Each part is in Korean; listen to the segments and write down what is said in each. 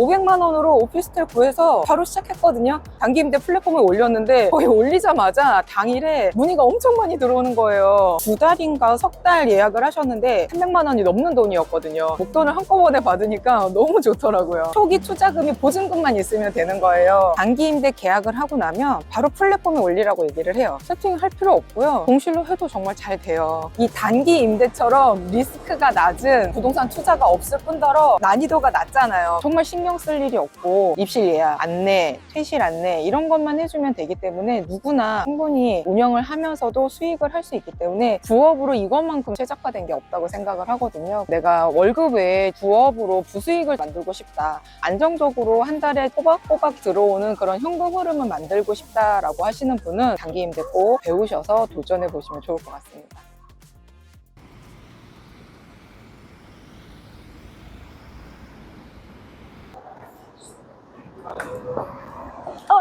500만 원으로 오피스텔 구해서 바로 시작했거든요. 단기임대 플랫폼에 올렸는데 거의 올리자마자 당일에 문의가 엄청 많이 들어오는 거예요. 2달인가 석 달 예약을 하셨는데 300만 원이 넘는 돈이었거든요. 목돈을 한꺼번에 받으니까 너무 좋더라고요. 초기 투자금이 보증금만 있으면 되는 거예요. 단기임대 계약을 하고 나면 바로 플랫폼에 올리라고 얘기를 해요. 세팅할 필요 없고요. 공실로 해도 정말 잘 돼요. 이 단기임대처럼 리스크가 낮은 부동산 투자가 없을 뿐더러 난이도가 낮잖아요. 정말 신경 쓸 일이 없고 입실 예약, 안내, 퇴실 안내 이런 것만 해주면 되기 때문에 누구나 충분히 운영을 하면서도 수익을 할 수 있기 때문에 부업으로 이것만큼 최적화된 게 없다고 생각을 하거든요. 내가 월급 외에 부업으로 부수익을 만들고 싶다. 안정적으로 한 달에 꼬박꼬박 들어오는 그런 현금 흐름을 만들고 싶다라고 하시는 분은 단기임대 꼭 배우셔서 도전해 보시면 좋을 것 같습니다.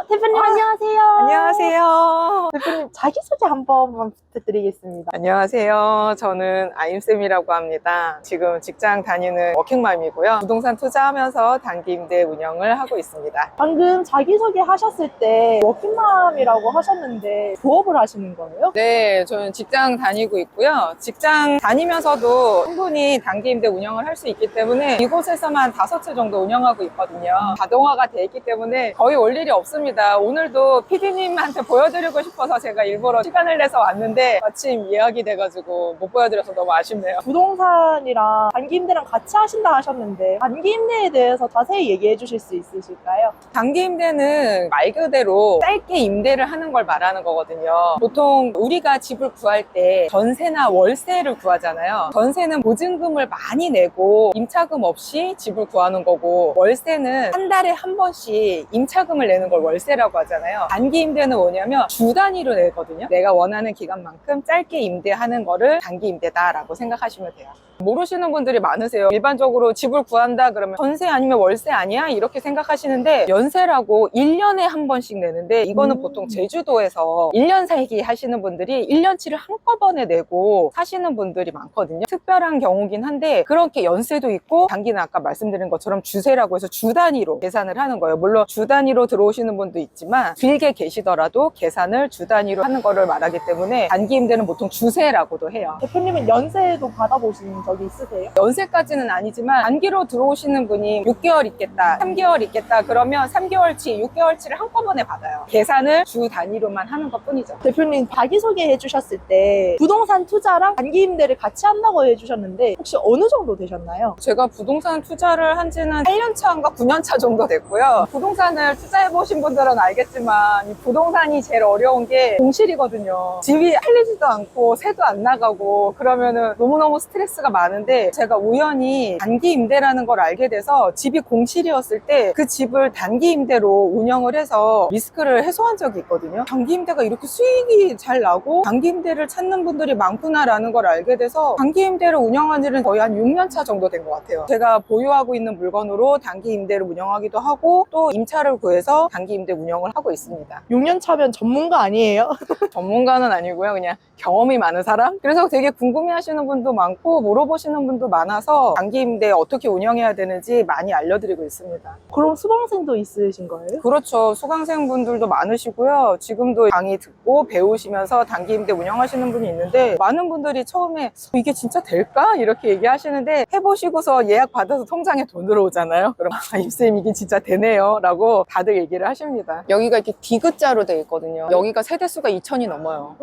대표님 안녕하세요. 안녕하세요. 대표님 자기소개 한 번만 부탁드리겠습니다. 안녕하세요. 저는 아임쌤이라고 합니다. 지금 직장 다니는 워킹맘이고요. 부동산 투자하면서 단기임대 운영을 하고 있습니다. 방금 자기소개 하셨을 때 워킹맘이라고 하셨는데 부업을 하시는 거예요? 네, 저는 직장 다니고 있고요. 직장 다니면서도 충분히 단기임대 운영을 할 수 있기 때문에 이곳에서만 5채 정도 운영하고 있거든요. 자동화가 돼 있기 때문에 거의 올 일이 없습니다. PD님한테 PD님한테 보여드리고 싶어서 제가 일부러 시간을 내서 왔는데 마침 예약이 돼가지고 못 보여드려서 너무 아쉽네요. 부동산이랑 단기임대랑 같이 하신다 하셨는데 단기임대에 대해서 자세히 얘기해 주실 수 있으실까요? 단기임대는 말 그대로 짧게 임대를 하는 걸 말하는 거거든요. 보통 우리가 집을 구할 때 전세나 월세를 구하잖아요. 전세는 보증금을 많이 내고 임차금 없이 집을 구하는 거고, 월세는 한 달에 한 번씩 임차금을 내는 걸 월세라고 하잖아요. 단기임대는 뭐냐면 주 단위로 내거든요. 내가 원하는 기간만큼 짧게 임대하는 거를 단기임대다라고 생각하시면 돼요. 모르시는 분들이 많으세요. 일반적으로 집을 구한다 그러면 전세 아니면 월세 아니야? 이렇게 생각하시는데 연세라고 1년에 한 번씩 내는데 이거는 보통 제주도에서 1년 살기 하시는 분들이 1년치를 한꺼번에 내고 사시는 분들이 많거든요. 특별한 경우긴 한데 그렇게 연세도 있고 단기는 아까 말씀드린 것처럼 주세라고 해서 주 단위로 계산을 하는 거예요. 물론 주 단위로 들어오시는 분도 있지만 길게 계시더라도 계산을 주 단위로 하는 거를 말하기 때문에 단기임대는 보통 주세라고도 해요. 대표님은 연세도 받아보신 적이 있으세요? 연세까지는 아니지만 단기로 들어오시는 분이 6개월 있겠다, 3개월 있겠다 그러면 3개월치, 6개월치를 한꺼번에 받아요. 계산을 주 단위로만 하는 것 뿐이죠. 대표님 자기소개 해주셨을 때 부동산 투자랑 단기임대를 같이 한다고 해주셨는데 혹시 어느 정도 되셨나요? 제가 부동산 투자를 한 지는 8년 차인가 9년 차 정도 됐고요. 부동산을 투자해보신 분들은 알겠지만 이 부동산이 제일 어려운 게 공실이거든요. 집이 팔리지도 않고 세도 안 나가고 그러면은 너무너무 스트레스가 많은데 제가 우연히 단기 임대라는 걸 알게 돼서 집이 공실이었을 때 그 집을 단기 임대로 운영을 해서 리스크를 해소한 적이 있거든요. 단기 임대가 이렇게 수익이 잘 나고 단기 임대를 찾는 분들이 많구나라는 걸 알게 돼서 단기 임대를 운영한 지는 거의 한 6년 차 정도 된 것 같아요. 제가 보유하고 있는 물건으로 단기 임대를 운영하기도 하고 또 임차를 구해서 단기 임대 운영을 하고 있습니다. 6년 차면 전문가 아니에요? 전문가는 아니고요. 그냥 경험이 많은 사람? 그래서 되게 궁금해 하시는 분도 많고 물어보시는 분도 많아서 단기 임대 어떻게 운영해야 되는지 많이 알려드리고 있습니다. 그럼 수강생도 있으신 거예요? 그렇죠. 수강생 분들도 많으시고요. 지금도 강의 듣고 배우시면서 단기 임대 운영하시는 분이 있는데 많은 분들이 처음에 이게 진짜 될까? 이렇게 얘기하시는데 해보시고서 예약 받아서 통장에 돈 들어오잖아요. 그럼 임쌤 이게 진짜 되네요 라고 다들 얘기를 하십니다. 여기가 이렇게 디귿자로 되어 있거든요. 여기가 세대수가 2,000이 넘어요.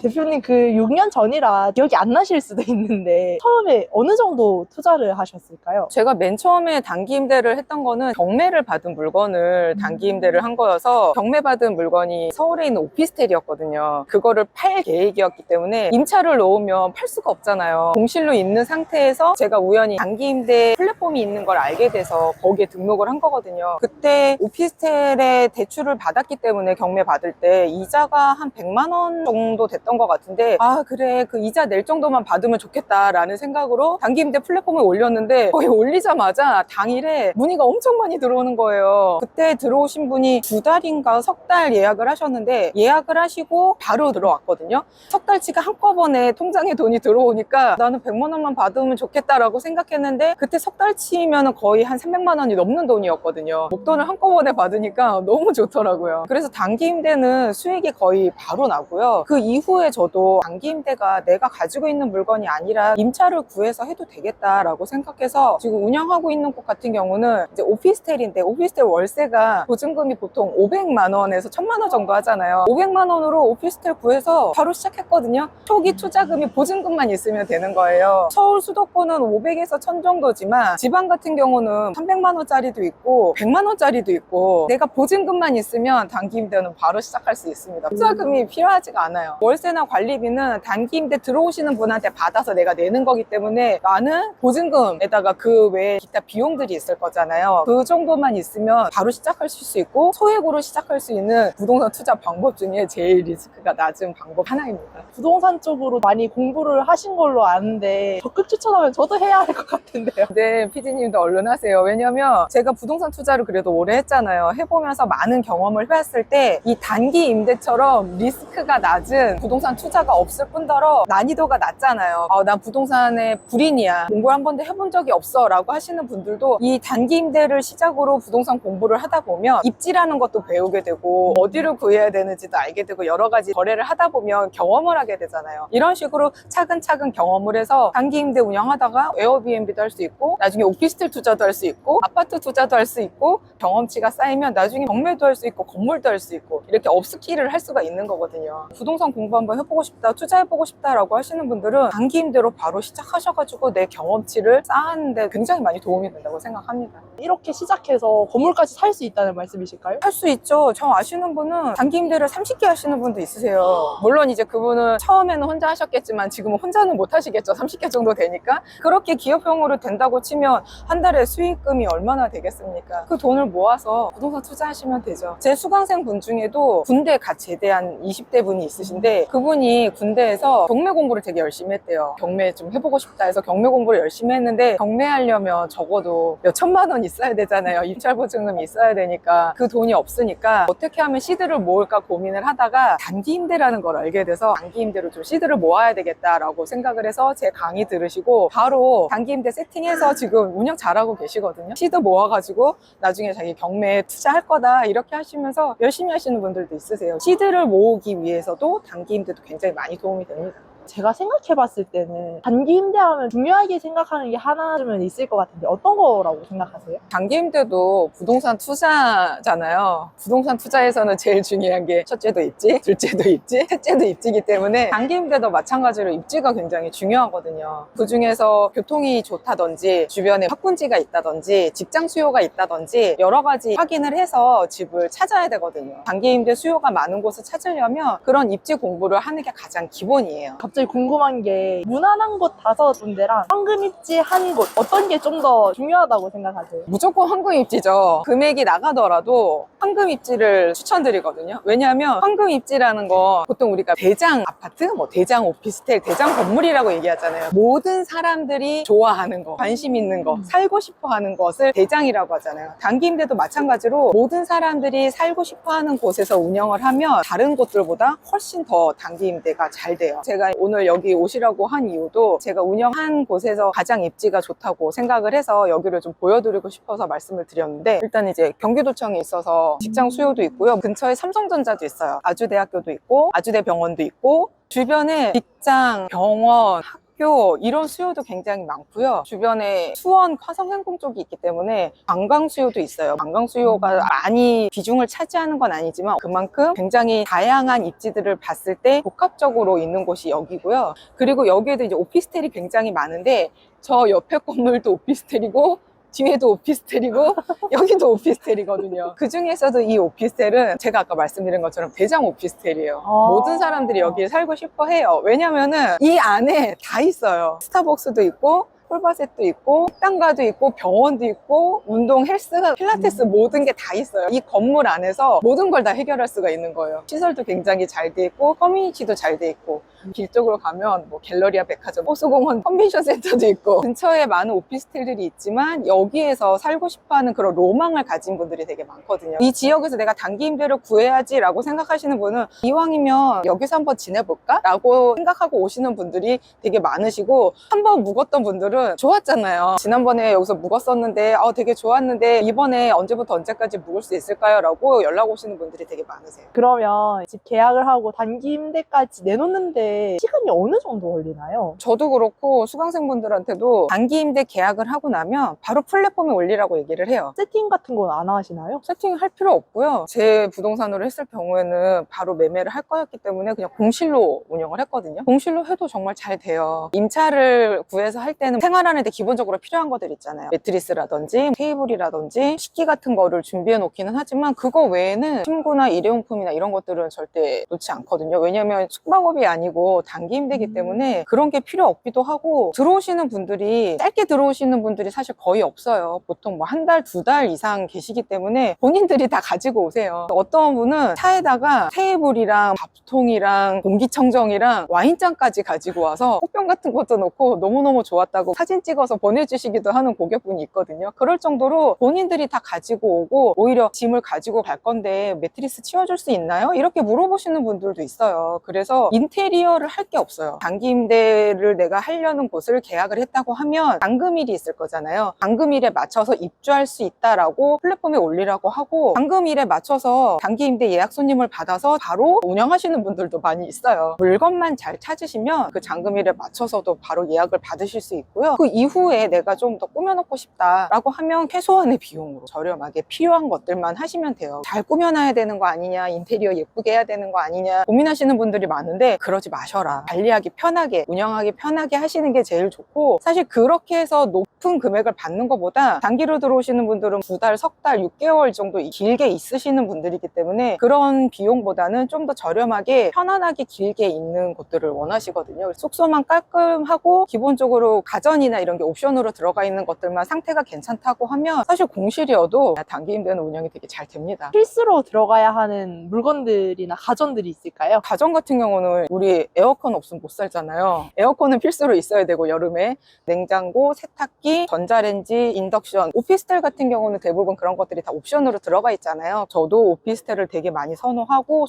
대표님 그 6년 전이라 기억이 안 나실 수도 있는데 처음에 어느 정도 투자를 하셨을까요? 제가 맨 처음에 단기 임대를 했던 거는 경매를 받은 물건을 단기 임대를 한 거여서 경매 받은 물건이 서울에 있는 오피스텔이었거든요. 그거를 팔 계획이었기 때문에 임차를 놓으면 팔 수가 없잖아요. 공실로 있는 상태에서 제가 우연히 단기 임대 플랫폼이 있는 걸 알게 돼서 거기에 등록을 한 거거든요. 그때 오피스텔에 대출을 받았기 때문에 경매 받을 때 이자가 한 100만 원 정도 됐던 있었던 것 같은데, 아 그래 그 이자 낼 정도만 받으면 좋겠다라는 생각으로 단기임대 플랫폼에 올렸는데, 거의 올리자마자 당일에 문의가 엄청 많이 들어오는 거예요. 그때 들어오신 분이 2달인가 석 달 예약을 하셨는데, 예약을 하시고 바로 들어왔거든요. 석 달치가 한꺼번에 통장에 돈이 들어오니까 나는 100만 원만 받으면 좋겠다라고 생각했는데, 그때 석 달치면 거의 한 300만 원이 넘는 돈이었거든요. 목돈을 한꺼번에 받으니까 너무 좋더라고요. 그래서 단기임대는 수익이 거의 바로 나고요. 그 이후에 저도 단기임대가 내가 가지고 있는 물건이 아니라 임차를 구해서 해도 되겠다라고 생각해서 지금 운영하고 있는 곳 같은 경우는 이제 오피스텔인데, 오피스텔 월세가 보증금이 보통 500만 원에서 1000만 원 정도 하잖아요. 500만 원으로 오피스텔 구해서 바로 시작했거든요. 초기 투자금이 보증금만 있으면 되는 거예요. 서울 수도권은 500에서 1000 정도지만 지방 같은 경우는 300만 원짜리도 있고 100만 원짜리도 있고, 내가 보증금만 있으면 단기임대는 바로 시작할 수 있습니다. 투자금이 필요하지가 않아요. 월세나 관리비는 단기임대 들어오시는 분한테 받아서 내가 내는 거기 때문에, 나는 보증금에다가 그 외에 기타 비용들이 있을 거잖아요. 그 정도만 있으면 바로 시작할 수 있고, 소액으로 시작할 수 있는 부동산 투자 방법 중에 제일 리스크가 낮은 방법 하나입니다. 부동산 쪽으로 많이 공부를 하신 걸로 아는데 적극 추천하면 저도 해야 할 것 같은데요. 네, 피디님도 얼른 하세요. 왜냐면 제가 부동산 투자를 그래도 오래 했잖아요. 해보면서 많은 경험을 해봤을 때 이 단기 임대처럼 리스크가 낮은 부동산 투자가 없을 뿐더러 난이도가 낮잖아요. 난 부동산의 불인이야, 공부를 한 번도 해본 적이 없어 라고 하시는 분들도 이 단기 임대를 시작으로 부동산 공부를 하다 보면 입지라는 것도 배우게 되고, 어디를 구해야 되는지도 알게 되고, 여러 가지 거래를 하다 보면 경험을 하게 되잖아요. 이런 식으로 차근차근 경험을 해서 단기 임대 운영하다가 에어비앤비도 할 수 있고, 나중에 오피스텔 투자도 할 수 있고, 아파트 투자도 할 수 있고, 경험치가 쌓이면 나중에 경매도 할 수 있고, 건물도 할 수 있고, 이렇게 업스킬을 할 수가 있는 거거든요. 부동산 공부 한번 해보고 싶다, 투자해보고 싶다라고 하시는 분들은 단기 임대로 바로 시작하셔가지고 내 경험치를 쌓았는데 굉장히 많이 도움이 된다고 생각합니다. 이렇게 시작해서 건물까지 살 수 있다는 말씀이실까요? 할 수 있죠. 저 아시는 분은 단기 임대를 30개 하시는 분도 있으세요. 물론 이제 그분은 처음에는 혼자 하셨겠지만 지금은 혼자는 못 하시겠죠. 30개 정도 되니까. 그렇게 기업형으로 된다고 치면 한 달에 수익금이 얼마나 되겠습니까? 그 돈을 모아서 부동산 투자하시면 되죠. 제 수강생 분 중에도 군대 갓 제대한 20대 분이 있으신데, 그분이 군대에서 경매 공부를 되게 열심히 했대요. 경매 좀 해보고 싶다 해서 경매 공부를 열심히 했는데, 경매하려면 적어도 몇 천만 원 있어야 되잖아요. 입찰 보증금이 있어야 되니까. 그 돈이 없으니까 어떻게 하면 시드를 모을까 고민을 하다가 단기 임대라는 걸 알게 돼서 단기 임대로 좀 시드를 모아야 되겠다라고 생각을 해서 제 강의 들으시고 바로 단기 임대 세팅해서 지금 운영 잘하고 계시거든요. 시드 모아가지고 나중에 자기 경매에 투자할 거다 이렇게 하시면서 열심히 하시는 분들도 있으세요. 시드를 모으기 위해서도 단기 임대도 굉장히 많이 도움이 됩니다. 제가 생각해봤을 때는 단기 임대하면 중요하게 생각하는 게 하나쯤은 있을 것 같은데 어떤 거라고 생각하세요? 단기 임대도 부동산 투자잖아요. 부동산 투자에서는 제일 중요한 게 첫째도 입지, 둘째도 입지, 셋째도 입지이기 때문에 단기 임대도 마찬가지로 입지가 굉장히 중요하거든요. 그 중에서 교통이 좋다든지, 주변에 학군지가 있다든지, 직장 수요가 있다든지 여러 가지 확인을 해서 집을 찾아야 되거든요. 단기 임대 수요가 많은 곳을 찾으려면 그런 입지 공부를 하는 게 가장 기본이에요. 갑자기 궁금한 게 무난한 곳 5군데랑 황금 입지 한 곳 어떤 게 좀 더 중요하다고 생각하세요? 무조건 황금 입지죠. 금액이 나가더라도 황금 입지를 추천드리거든요. 왜냐하면 황금 입지라는 거 보통 우리가 대장 아파트, 대장 오피스텔, 대장 건물이라고 얘기하잖아요. 모든 사람들이 좋아하는 거, 관심 있는 거, 살고 싶어 하는 것을 대장이라고 하잖아요. 단기 임대도 마찬가지로 모든 사람들이 살고 싶어 하는 곳에서 운영을 하면 다른 곳들보다 훨씬 더 단기 임대가 잘 돼요. 제가 오늘 여기 오시라고 한 이유도 제가 운영한 곳에서 가장 입지가 좋다고 생각을 해서 여기를 좀 보여드리고 싶어서 말씀을 드렸는데, 일단 이제 경기도청에 있어서 직장 수요도 있고요. 근처에 삼성전자도 있어요. 아주대학교도 있고 아주대병원도 있고, 주변에 직장, 병원, 학교 이런 수요도 굉장히 많고요. 주변에 수원, 화성행궁 쪽이 있기 때문에 관광 수요도 있어요. 관광 수요가 많이 비중을 차지하는 건 아니지만 그만큼 굉장히 다양한 입지들을 봤을 때 복합적으로 있는 곳이 여기고요. 그리고 여기에도 이제 오피스텔이 굉장히 많은데, 저 옆에 건물도 오피스텔이고 뒤에도 오피스텔이고 여기도 오피스텔이거든요. 그 중에서도 이 오피스텔은 제가 아까 말씀드린 것처럼 대장 오피스텔이에요. 모든 사람들이 여기에 살고 싶어 해요. 왜냐면은 이 안에 다 있어요. 스타벅스도 있고 폴바셋도 있고 식당가도 있고 병원도 있고 운동, 헬스, 필라테스 모든 게 다 있어요. 이 건물 안에서 모든 걸 다 해결할 수가 있는 거예요. 시설도 굉장히 잘 돼 있고 커뮤니티도 잘 돼 있고 길 쪽으로 가면 뭐 갤러리아 백화점, 호수공원 컨벤션 센터도 있고 근처에 많은 오피스텔들이 있지만 여기에서 살고 싶어하는 그런 로망을 가진 분들이 되게 많거든요. 이 지역에서 내가 단기 임대를 구해야지 라고 생각하시는 분은 이왕이면 여기서 한번 지내볼까? 라고 생각하고 오시는 분들이 되게 많으시고 한번 묵었던 분들은 좋았잖아요. 지난번에 여기서 묵었었는데 되게 좋았는데 이번에 언제부터 언제까지 묵을 수 있을까요? 라고 연락 오시는 분들이 되게 많으세요. 그러면 집 계약을 하고 단기 임대까지 내놓는데 시간이 어느 정도 걸리나요? 저도 그렇고 수강생분들한테도 단기 임대 계약을 하고 나면 바로 플랫폼에 올리라고 얘기를 해요. 세팅 같은 건 안 하시나요? 세팅할 필요 없고요. 제 부동산으로 했을 경우에는 바로 매매를 할 거였기 때문에 그냥 공실로 운영을 했거든요. 공실로 해도 정말 잘 돼요. 임차를 구해서 할 때는 생활하는데 기본적으로 필요한 것들 있잖아요. 매트리스라든지 테이블이라든지 식기 같은 거를 준비해 놓기는 하지만 그거 외에는 침구나 일회용품이나 이런 것들은 절대 놓지 않거든요. 왜냐면 숙박업이 아니고 단기 임대기 때문에 그런 게 필요 없기도 하고 들어오시는 분들이 짧게 들어오시는 분들이 사실 거의 없어요. 보통 뭐 한 달, 두 달 이상 계시기 때문에 본인들이 다 가지고 오세요. 어떤 분은 차에다가 테이블이랑 밥통이랑 공기청정이랑 와인잔까지 가지고 와서 꽃병 같은 것도 놓고 너무너무 좋았다고 사진 찍어서 보내주시기도 하는 고객분이 있거든요. 그럴 정도로 본인들이 다 가지고 오고 오히려 짐을 가지고 갈 건데 매트리스 치워줄 수 있나요? 이렇게 물어보시는 분들도 있어요. 그래서 인테리어를 할 게 없어요. 단기 임대를 내가 하려는 곳을 계약을 했다고 하면 당금일이 있을 거잖아요. 당금일에 맞춰서 입주할 수 있다라고 플랫폼에 올리라고 하고 당금일에 맞춰서 단기 임대 예약 손님을 받아서 바로 운영하시는 분들도 많이 있어요. 물건만 잘 찾으시면 그 잔금일에 맞춰서도 바로 예약을 받으실 수 있고요. 그 이후에 내가 좀 더 꾸며놓고 싶다라고 하면 최소한의 비용으로 저렴하게 필요한 것들만 하시면 돼요. 잘 꾸며놔야 되는 거 아니냐, 인테리어 예쁘게 해야 되는 거 아니냐 고민하시는 분들이 많은데 그러지 마셔라. 관리하기 편하게, 운영하기 편하게 하시는 게 제일 좋고 사실 그렇게 해서 높은 금액을 받는 것보다 단기로 들어오시는 분들은 2달, 석 달, 6개월 정도 길게 있으시는 분들이기 때문에 그런 비용보다는 좀 더 저렴하게 편안하게 길게 있는 곳들을 원하시거든요. 숙소만 깔끔하고 기본적으로 가전이나 이런 게 옵션으로 들어가 있는 것들만 상태가 괜찮다고 하면 사실 공실이어도 단기 임대는 운영이 되게 잘 됩니다. 필수로 들어가야 하는 물건들이나 가전들이 있을까요? 가전 같은 경우는 우리 에어컨 없으면 못 살잖아요. 에어컨은 필수로 있어야 되고 여름에 냉장고, 세탁기, 전자레인지, 인덕션 오피스텔 같은 경우는 대부분 그런 것들이 다 옵션으로 들어가 있잖아요. 저도 오피스텔을 되게 많이 선호하고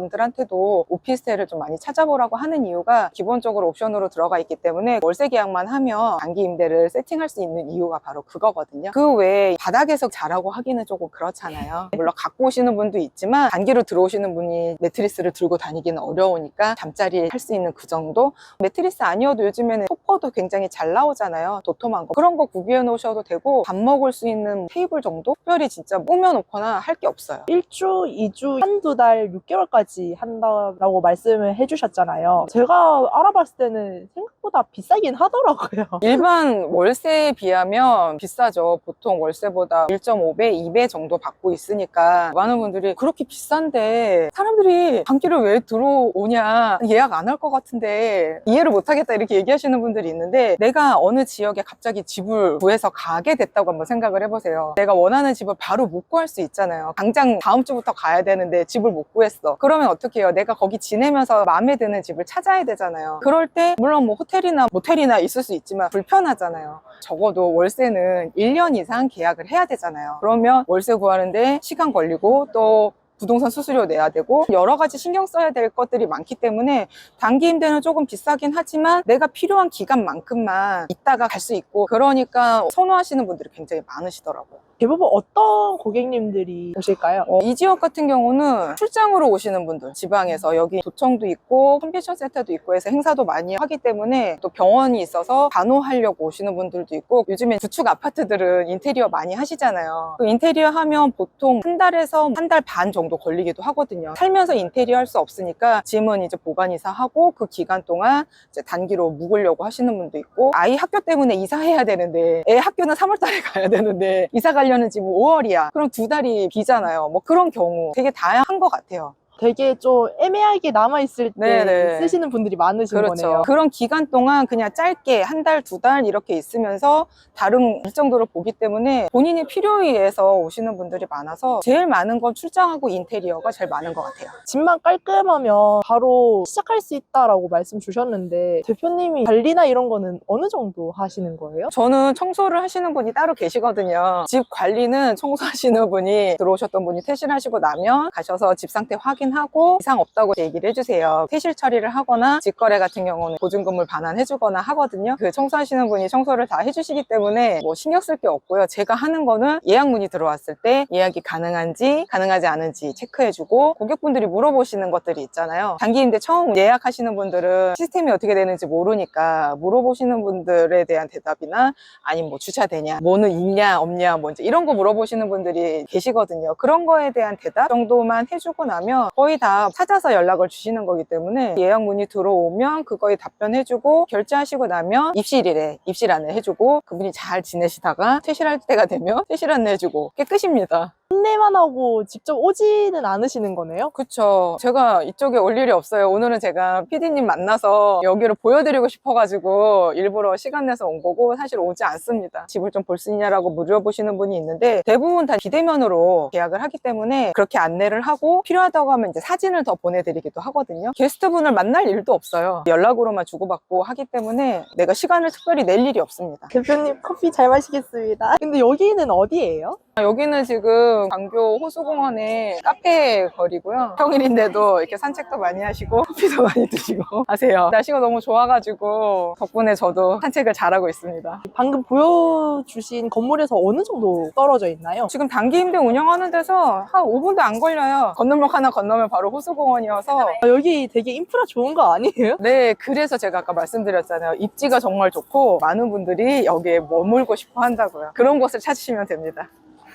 수강생분들한테도 오피스텔을 좀 많이 찾아보라고 하는 이유가 기본적으로 옵션으로 들어가 있기 때문에 월세 계약만 하면 단기 임대를 세팅할 수 있는 이유가 바로 그거거든요. 그 외에 바닥에서 자라고 하기는 조금 그렇잖아요. 물론 갖고 오시는 분도 있지만 단기로 들어오시는 분이 매트리스를 들고 다니기는 어려우니까 잠자리 할 수 있는 그 정도? 매트리스 아니어도 요즘에는 소파도 굉장히 잘 나오잖아요. 도톰한 거. 그런 거 구비해 놓으셔도 되고 밥 먹을 수 있는 테이블 정도? 특별히 진짜 꾸며 놓거나 할 게 없어요. 1주, 2주, 한두 달, 6개월까지 한다라고 말씀을 해주셨잖아요. 제가 알아봤을 때는 생각보다 비싸긴 하더라고요. 일반 월세에 비하면 비싸죠. 보통 월세보다 1.5배, 2배 정도 받고 있으니까 많은 분들이 그렇게 비싼데 사람들이 단기를 왜 들어오냐 예약 안 할 것 같은데 이해를 못 하겠다 이렇게 얘기하시는 분들이 있는데 내가 어느 지역에 갑자기 집을 구해서 가게 됐다고 한번 생각을 해보세요. 내가 원하는 집을 바로 못 구할 수 있잖아요. 당장 다음 주부터 가야 되는데 집을 못 구했어. 그러면 어떻게 해요? 내가 거기 지내면서 마음에 드는 집을 찾아야 되잖아요. 그럴 때 물론 뭐 호텔이나 모텔이나 있을 수 있지만 불편하잖아요. 적어도 월세는 1년 이상 계약을 해야 되잖아요. 그러면 월세 구하는데 시간 걸리고 또 부동산 수수료 내야 되고 여러 가지 신경 써야 될 것들이 많기 때문에 단기 임대는 조금 비싸긴 하지만 내가 필요한 기간만큼만 있다가 갈 수 있고 그러니까 선호하시는 분들이 굉장히 많으시더라고요. 대부분 어떤 고객님들이 오실까요? 이 지역 같은 경우는 출장으로 오시는 분들 지방에서 여기 도청도 있고 컨벤션 센터도 있고 해서 행사도 많이 하기 때문에 또 병원이 있어서 간호하려고 오시는 분들도 있고 요즘에 구축 아파트들은 인테리어 많이 하시잖아요. 그 인테리어 하면 보통 한 달에서 한 달 반 정도 걸리기도 하거든요. 살면서 인테리어 할 수 없으니까 짐은 이제 보관이사 하고 그 기간 동안 이제 단기로 묵으려고 하시는 분도 있고 아이 학교 때문에 이사해야 되는데 애 학교는 3월 달에 가야 되는데 이사 가려는 집은 5월이야. 그럼 2달이 비잖아요. 뭐 그런 경우 되게 다양한 것 같아요. 되게 좀 애매하게 남아있을 때 네네. 쓰시는 분들이 많으신 그렇죠. 거네요. 그런 기간 동안 그냥 짧게 한 달, 두 달 이렇게 있으면서 다른 일정도를 보기 때문에 본인의 필요에 의해서 오시는 분들이 많아서 제일 많은 건 출장하고 인테리어가 제일 많은 것 같아요. 집만 깔끔하면 바로 시작할 수 있다라고 말씀 주셨는데 대표님이 관리나 이런 거는 어느 정도 하시는 거예요? 저는 청소를 하시는 분이 따로 계시거든요. 집 관리는 청소하시는 분이 들어오셨던 분이 퇴실하시고 나면 가셔서 집 상태 확인하고 이상 없다고 얘기를 해주세요. 퇴실 처리를 하거나 직거래 같은 경우는 보증금을 반환해주거나 하거든요. 그 청소하시는 분이 청소를 다 해주시기 때문에 뭐 신경 쓸 게 없고요. 제가 하는 거는 예약 문의 들어왔을 때 예약이 가능한지 가능하지 않은지 체크해주고 고객분들이 물어보시는 것들이 있잖아요. 단기 임대 처음 예약하시는 분들은 시스템이 어떻게 되는지 모르니까 물어보시는 분들에 대한 대답이나 아니면 뭐 주차되냐, 뭐는 있냐 없냐 뭔지 이런 거 물어보시는 분들이 계시거든요. 그런 거에 대한 대답 정도만 해주고 나면 거의 다 찾아서 연락을 주시는 거기 때문에 예약 문의 들어오면 그거에 답변해주고 결제하시고 나면 입실이래 입실 안내 해주고 그분이 잘 지내시다가 퇴실할 때가 되면 퇴실 안내 해주고 깨끗입니다. 안내만 하고 직접 오지는 않으시는 거네요? 그쵸. 제가 이쪽에 올 일이 없어요. 오늘은 제가 PD님 만나서 여기를 보여드리고 싶어가지고 일부러 시간 내서 온 거고 사실 오지 않습니다. 집을 좀 볼 수 있냐라고 물어보시는 분이 있는데 대부분 다 비대면으로 계약을 하기 때문에 그렇게 안내를 하고 필요하다고 하면 이제 사진을 더 보내드리기도 하거든요. 게스트분을 만날 일도 없어요. 연락으로만 주고받고 하기 때문에 내가 시간을 특별히 낼 일이 없습니다. 대표님 커피 잘 마시겠습니다. 근데 여기는 어디예요? 여기는 지금 광교 호수공원의 카페 거리고요. 평일인데도 이렇게 산책도 많이 하시고 커피도 많이 드시고 하세요. 날씨가 너무 좋아가지고 덕분에 저도 산책을 잘하고 있습니다. 방금 보여주신 건물에서 어느 정도 떨어져 있나요? 지금 단기 임대 운영하는 데서 한 5분도 안 걸려요. 건널목 하나 건너면 바로 호수공원이어서 여기 되게 인프라 좋은 거 아니에요? 네, 그래서 제가 아까 말씀드렸잖아요. 입지가 정말 좋고 많은 분들이 여기에 머물고 싶어 한다고요. 그런 곳을 찾으시면 됩니다.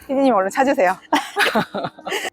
피디님 얼른 찾으세요.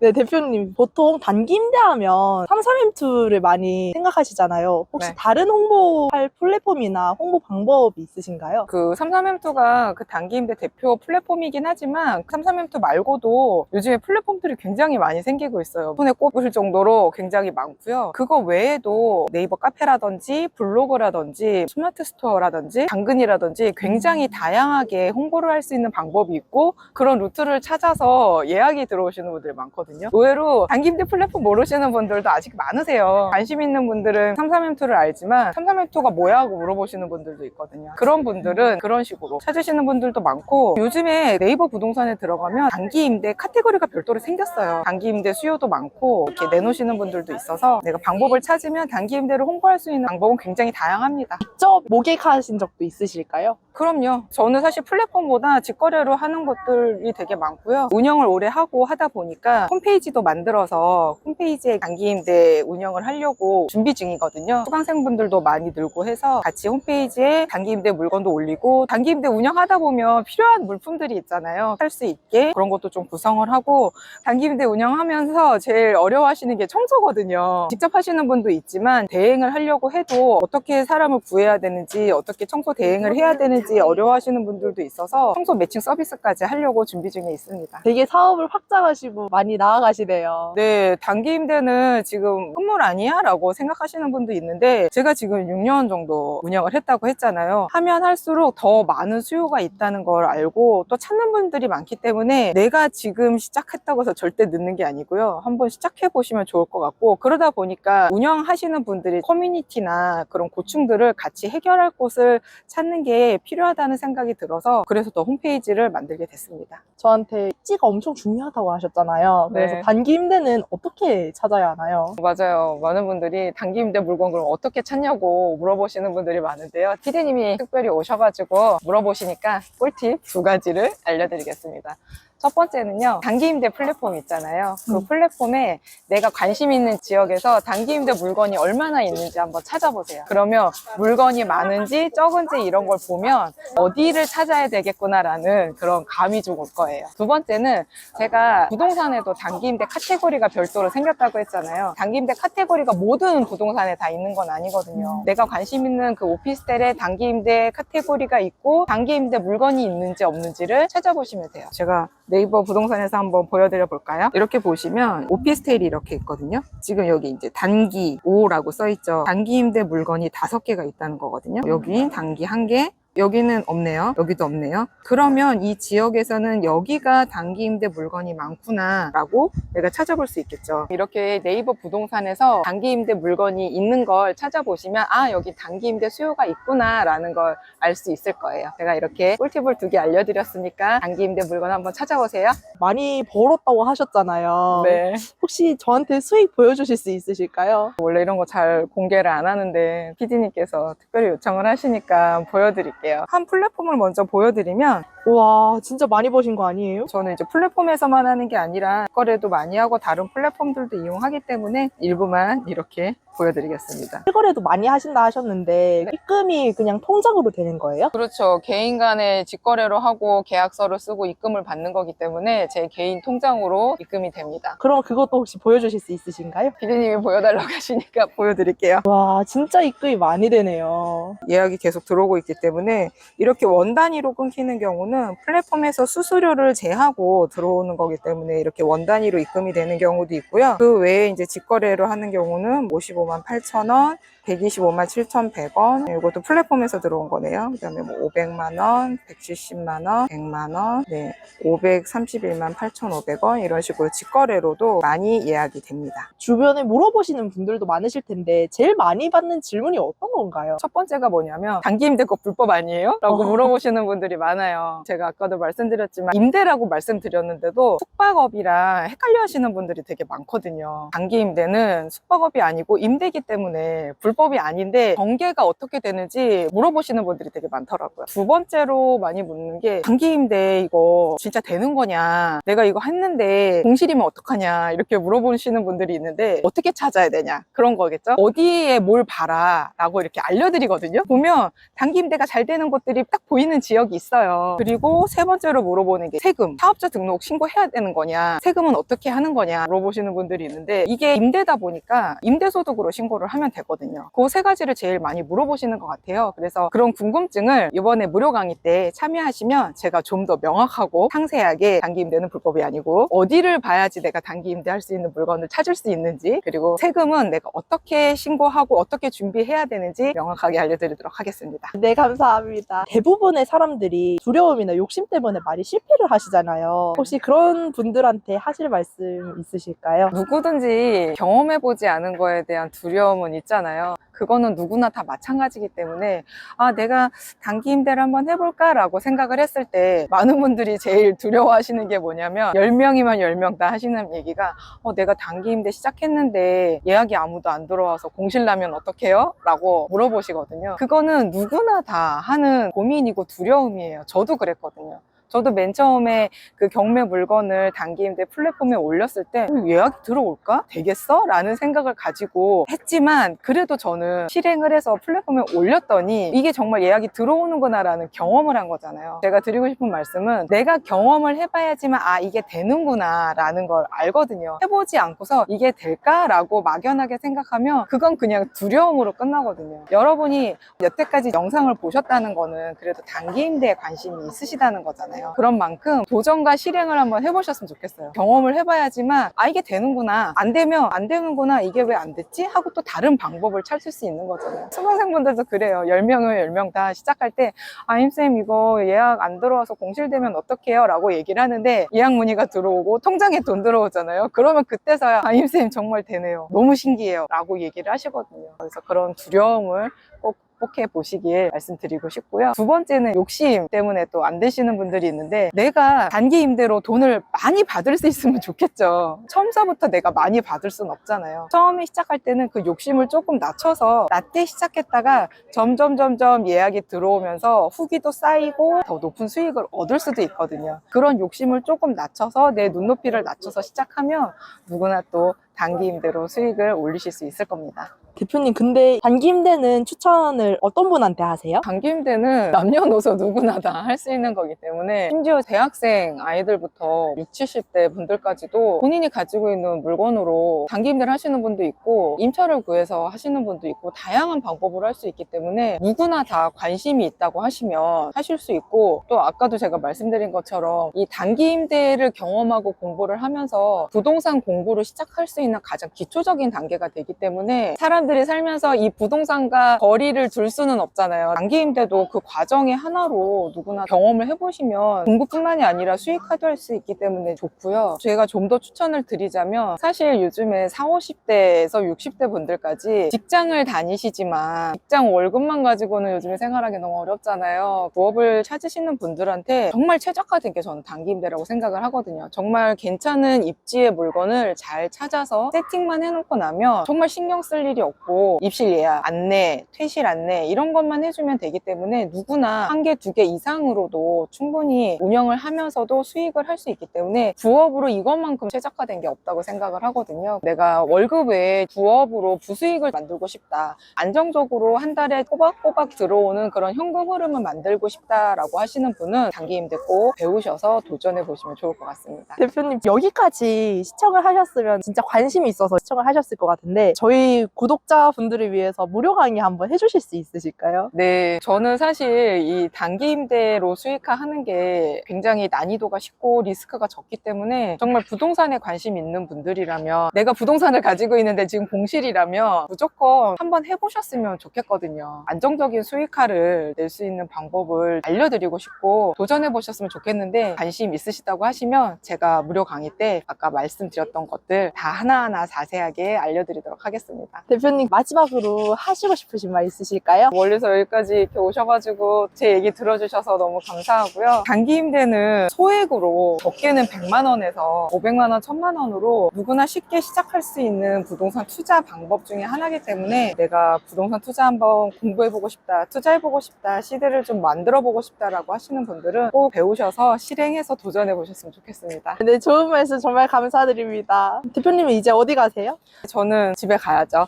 네, 대표님 보통 단기 임대하면 3,3M2를 많이 생각하시잖아요. 혹시 네. 다른 홍보할 플랫폼이나 홍보 방법이 있으신가요? 그 33M2가 그 단기 임대 대표 플랫폼이긴 하지만 33M2 말고도 요즘에 플랫폼들이 굉장히 많이 생기고 있어요. 손에 꼽을 정도로 굉장히 많고요. 그거 외에도 네이버 카페라든지 블로그라든지 스마트 스토어라든지 당근이라든지 굉장히 다양하게 홍보를 할 수 있는 방법이 있고 그런 루트를 찾아서 예약이 들어오시는 분들이 많거든요. 의외로 단기 임대 플랫폼 모르시는 분들도 아직 많으세요. 관심 있는 분들은 33M2를 알지만 33M2가 뭐야 하고 물어보시는 분들도 있거든요. 그런 분들은 그런 식으로 찾으시는 분들도 많고 요즘에 네이버 부동산에 들어가면 단기 임대 카테고리가 별도로 생겼어요. 단기 임대 수요도 많고 이렇게 내놓으시는 분들도 있어서 내가 방법을 찾으면 단기 임대를 홍보할 수 있는 방법은 굉장히 다양합니다. 직접 모객하신 적도 있으실까요? 그럼요. 저는 사실 플랫폼보다 직거래로 하는 것들이 되게 많고요. 운영을 오래 하고 하다 보니까 홈페이지도 만들어서 홈페이지에 단기 임대 운영을 하려고 준비 중이거든요. 수강생분들도 많이 늘고 해서 같이 홈페이지에 단기 임대 물건도 올리고 단기 임대 운영하다 보면 필요한 물품들이 있잖아요. 살 수 있게 그런 것도 좀 구성을 하고 단기 임대 운영하면서 제일 어려워하시는 게 청소거든요. 직접 하시는 분도 있지만 대행을 하려고 해도 어떻게 사람을 구해야 되는지 어떻게 청소 대행을 해야 되는지 어려워하시는 분들도 있어서 청소 매칭 서비스까지 하려고 준비 중에 있습니다. 되게 사업을 확장하시고 많이 나아가시네요. 네, 단기 임대는 지금 끝물 아니야? 라고 생각하시는 분도 있는데 제가 지금 6년 정도 운영을 했다고 했잖아요. 하면 할수록 더 많은 수요가 있다는 걸 알고 또 찾는 분들이 많기 때문에 내가 지금 시작했다고 해서 절대 늦는 게 아니고요. 한번 시작해 보시면 좋을 것 같고 그러다 보니까 운영하시는 분들이 커뮤니티나 그런 고충들을 같이 해결할 곳을 찾는 게 필요하다는 생각이 들어서 그래서 더 홈페이지를 만들게 됐습니다. 저한테 입지가 엄청 중요하다고 하셨잖아요. 그래서 네. 단기 임대는 어떻게 찾아야 하나요? 맞아요. 많은 분들이 단기 임대 물건 그럼 어떻게 찾냐고 물어보시는 분들이 많은데요. 피디님이 특별히 오셔가지고 물어보시니까 꿀팁 2가지를 알려드리겠습니다. 첫 번째는요, 단기 임대 플랫폼 있잖아요. 그 플랫폼에 내가 관심 있는 지역에서 단기 임대 물건이 얼마나 있는지 한번 찾아보세요. 그러면 물건이 많은지 적은지 이런 걸 보면 어디를 찾아야 되겠구나라는 그런 감이 좀 올 거예요. 두 번째는 제가 부동산에도 단기임대 카테고리가 별도로 생겼다고 했잖아요. 단기임대 카테고리가 모든 부동산에 다 있는 건 아니거든요. 내가 관심 있는 그 오피스텔에 단기임대 카테고리가 있고 단기임대 물건이 있는지 없는지를 찾아보시면 돼요. 제가 네이버 부동산에서 한번 보여드려 볼까요? 이렇게 보시면 오피스텔이 이렇게 있거든요. 지금 여기 이제 단기 5라고 써있죠. 단기임대 물건이 5개가 있다는 거거든요. 여기 단기 1개, 여기는 없네요. 여기도 없네요. 그러면 이 지역에서는 여기가 단기임대 물건이 많구나 라고 내가 찾아볼 수 있겠죠. 이렇게 네이버 부동산에서 단기임대 물건이 있는 걸 찾아보시면 아, 여기 단기임대 수요가 있구나 라는 걸 알 수 있을 거예요. 제가 이렇게 꿀팁을 2개 알려드렸으니까 단기임대 물건 한번 찾아보세요. 많이 벌었다고 하셨잖아요. 네. 혹시 저한테 수익 보여주실 수 있으실까요? 원래 이런 거 잘 공개를 안 하는데 PD님께서 특별히 요청을 하시니까 보여드릴게요. 한 플랫폼을 먼저 보여드리면 와, 진짜 많이 버신 거 아니에요? 저는 이제 플랫폼에서만 하는 게 아니라 거래도 많이 하고 다른 플랫폼들도 이용하기 때문에 일부만 이렇게 보여드리겠습니다. 실거래도 많이 하신다 하셨는데 입금이 그냥 통장으로 되는 거예요? 그렇죠. 개인 간에 직거래로 하고 계약서를 쓰고 입금을 받는 거기 때문에 제 개인 통장으로 입금이 됩니다. 그럼 그것도 혹시 보여주실 수 있으신가요? PD님이 보여달라고 하시니까 보여드릴게요. 와, 진짜 입금이 많이 되네요. 예약이 계속 들어오고 있기 때문에 이렇게 원 단위로 끊기는 경우는 플랫폼에서 수수료를 제하고 들어오는 거기 때문에 이렇게 원 단위로 입금이 되는 경우도 있고요. 그 외에 이제 직거래로 하는 경우는 55만 8천 원, 125만 7,100원. 이것도 플랫폼에서 들어온 거네요. 그 다음에 뭐 500만 원, 170만 원, 100만 원, 네, 531만 8,500원 이런 식으로 직거래로도 많이 예약이 됩니다. 주변에 물어보시는 분들도 많으실 텐데 제일 많이 받는 질문이 어떤 건가요? 첫 번째가 뭐냐면 단기임대 거 불법 아니에요? 라고 물어보시는 분들이 많아요. 제가 아까도 말씀드렸지만 임대라고 말씀드렸는데도 숙박업이랑 헷갈려 하시는 분들이 되게 많거든요. 단기임대는 숙박업이 아니고 임대이기 때문에 불법이 아닌데 전개가 어떻게 되는지 물어보시는 분들이 되게 많더라고요. 두 번째로 많이 묻는 게 단기임대 이거 진짜 되는 거냐, 내가 이거 했는데 공실이면 어떡하냐 이렇게 물어보시는 분들이 있는데 어떻게 찾아야 되냐 그런 거겠죠. 어디에 뭘 봐라 라고 이렇게 알려드리거든요. 보면 단기임대가 잘 되는 곳들이 딱 보이는 지역이 있어요. 그리고 세 번째로 물어보는 게 세금, 사업자 등록 신고해야 되는 거냐, 세금은 어떻게 하는 거냐 물어보시는 분들이 있는데 이게 임대다 보니까 임대소득으로 신고를 하면 되거든요. 그 세 가지를 제일 많이 물어보시는 것 같아요. 그래서 그런 궁금증을 이번에 무료 강의 때 참여하시면 제가 좀 더 명확하고 상세하게 단기임대는 불법이 아니고 어디를 봐야지 내가 단기임대 할 수 있는 물건을 찾을 수 있는지, 그리고 세금은 내가 어떻게 신고하고 어떻게 준비해야 되는지 명확하게 알려드리도록 하겠습니다. 네, 감사합니다. 대부분의 사람들이 두려움이나 욕심 때문에 많이 실패를 하시잖아요. 혹시 그런 분들한테 하실 말씀 있으실까요? 누구든지 경험해보지 않은 거에 대한 두려움은 있잖아요. 그거는 누구나 다 마찬가지이기 때문에 아, 내가 단기임대를 한번 해볼까 라고 생각을 했을 때 많은 분들이 제일 두려워하시는 게 뭐냐면 10명이면 10명 다 하시는 얘기가 내가 단기임대 시작했는데 예약이 아무도 안 들어와서 공실 나면 어떡해요? 라고 물어보시거든요. 그거는 누구나 다 하는 고민이고 두려움이에요. 저도 그랬거든요. 저도 맨 처음에 그 경매 물건을 단기임대 플랫폼에 올렸을 때 예약이 들어올까? 되겠어? 라는 생각을 가지고 했지만 그래도 저는 실행을 해서 플랫폼에 올렸더니 이게 정말 예약이 들어오는구나 라는 경험을 한 거잖아요. 제가 드리고 싶은 말씀은 내가 경험을 해봐야지만 아, 이게 되는구나 라는 걸 알거든요. 해보지 않고서 이게 될까? 라고 막연하게 생각하면 그건 그냥 두려움으로 끝나거든요. 여러분이 여태까지 영상을 보셨다는 거는 그래도 단기임대에 관심이 있으시다는 거잖아요. 그런 만큼 도전과 실행을 한번 해보셨으면 좋겠어요. 경험을 해봐야지만 아, 이게 되는구나, 안 되면 안 되는구나, 이게 왜 안 됐지? 하고 또 다른 방법을 찾을 수 있는 거잖아요. 수강생분들도 그래요. 10명을 10명 다 시작할 때 아임쌤 이거 예약 안 들어와서 공실되면 어떡해요? 라고 얘기를 하는데 예약 문의가 들어오고 통장에 돈 들어오잖아요. 그러면 그때서야 아임쌤 정말 되네요, 너무 신기해요 라고 얘기를 하시거든요. 그래서 그런 두려움을 꼭 극복해 보시길 말씀드리고 싶고요. 두 번째는 욕심 때문에 또 안 되시는 분들이 있는데 내가 단기 임대로 돈을 많이 받을 수 있으면 좋겠죠. 처음서부터 내가 많이 받을 수는 없잖아요. 처음에 시작할 때는 그 욕심을 조금 낮춰서 낮게 시작했다가 점점 예약이 들어오면서 후기도 쌓이고 더 높은 수익을 얻을 수도 있거든요. 그런 욕심을 조금 낮춰서 내 눈높이를 낮춰서 시작하면 누구나 또 단기 임대로 수익을 올리실 수 있을 겁니다. 대표님, 근데 단기 임대는 추천을 어떤 분한테 하세요? 단기 임대는 남녀노소 누구나 다 할 수 있는 거기 때문에 심지어 대학생 아이들부터 60, 70대 분들까지도 본인이 가지고 있는 물건으로 단기 임대를 하시는 분도 있고 임차를 구해서 하시는 분도 있고 다양한 방법으로 할 수 있기 때문에 누구나 다 관심이 있다고 하시면 하실 수 있고, 또 아까도 제가 말씀드린 것처럼 이 단기 임대를 경험하고 공부를 하면서 부동산 공부를 시작할 수 있는 가장 기초적인 단계가 되기 때문에 사람들이 살면서 이 부동산과 거리를 둘 수는 없잖아요. 단기 임대도 그 과정의 하나로 누구나 경험을 해보시면 공부뿐만이 아니라 수익화도 할 수 있기 때문에 좋고요. 제가 좀 더 추천을 드리자면 사실 요즘에 40, 50대에서 60대 분들까지 직장을 다니시지만 직장 월급만 가지고는 요즘에 생활하기 너무 어렵잖아요. 부업을 찾으시는 분들한테 정말 최적화된 게 저는 단기 임대라고 생각을 하거든요. 정말 괜찮은 입지의 물건을 잘 찾아서 세팅만 해놓고 나면 정말 신경 쓸 일이 없고 입실 예약, 안내, 퇴실 안내 이런 것만 해주면 되기 때문에 누구나 한 개, 두 개 이상으로도 충분히 운영을 하면서도 수익을 할 수 있기 때문에 부업으로 이것만큼 최적화된 게 없다고 생각을 하거든요. 내가 월급 외에 부업으로 부수익을 만들고 싶다, 안정적으로 한 달에 꼬박꼬박 들어오는 그런 현금 흐름을 만들고 싶다라고 하시는 분은 단기 임대 꼭 배우셔서 도전해 보시면 좋을 것 같습니다. 대표님, 여기까지 시청을 하셨으면 진짜 관심이 있어서 시청을 하셨을 것 같은데 저희 구독자분들을 위해서 무료 강의 한번 해주실 수 있으실까요? 네, 저는 사실 이 단기 임대로 수익화하는 게 굉장히 난이도가 쉽고 리스크가 적기 때문에 정말 부동산에 관심 있는 분들이라면, 내가 부동산을 가지고 있는데 지금 공실이라면 무조건 한번 해보셨으면 좋겠거든요. 안정적인 수익화를 낼 수 있는 방법을 알려드리고 싶고 도전해보셨으면 좋겠는데, 관심 있으시다고 하시면 제가 무료 강의 때 아까 말씀드렸던 것들 다 하나하나 자세하게 알려드리도록 하겠습니다. 대표님, 마지막으로 하시고 싶으신 말 있으실까요? 멀리서 여기까지 이렇게 오셔가지고 제 얘기 들어주셔서 너무 감사하고요. 단기 임대는 소액으로 적게는 100만 원에서 500만 원, 1000만 원으로 누구나 쉽게 시작할 수 있는 부동산 투자 방법 중에 하나이기 때문에 내가 부동산 투자 한번 공부해보고 싶다, 투자해보고 싶다, 시대를 좀 만들어보고 싶다라고 하시는 분들은 꼭 배우셔서 실행해서 도전해보셨으면 좋겠습니다. 네, 좋은 말씀 정말 감사드립니다. 대표님은 이제 어디 가세요? 저는 집에 가야죠.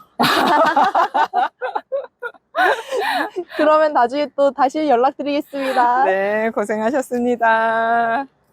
그러면 나중에 또 다시 연락드리겠습니다. 네, 고생하셨습니다.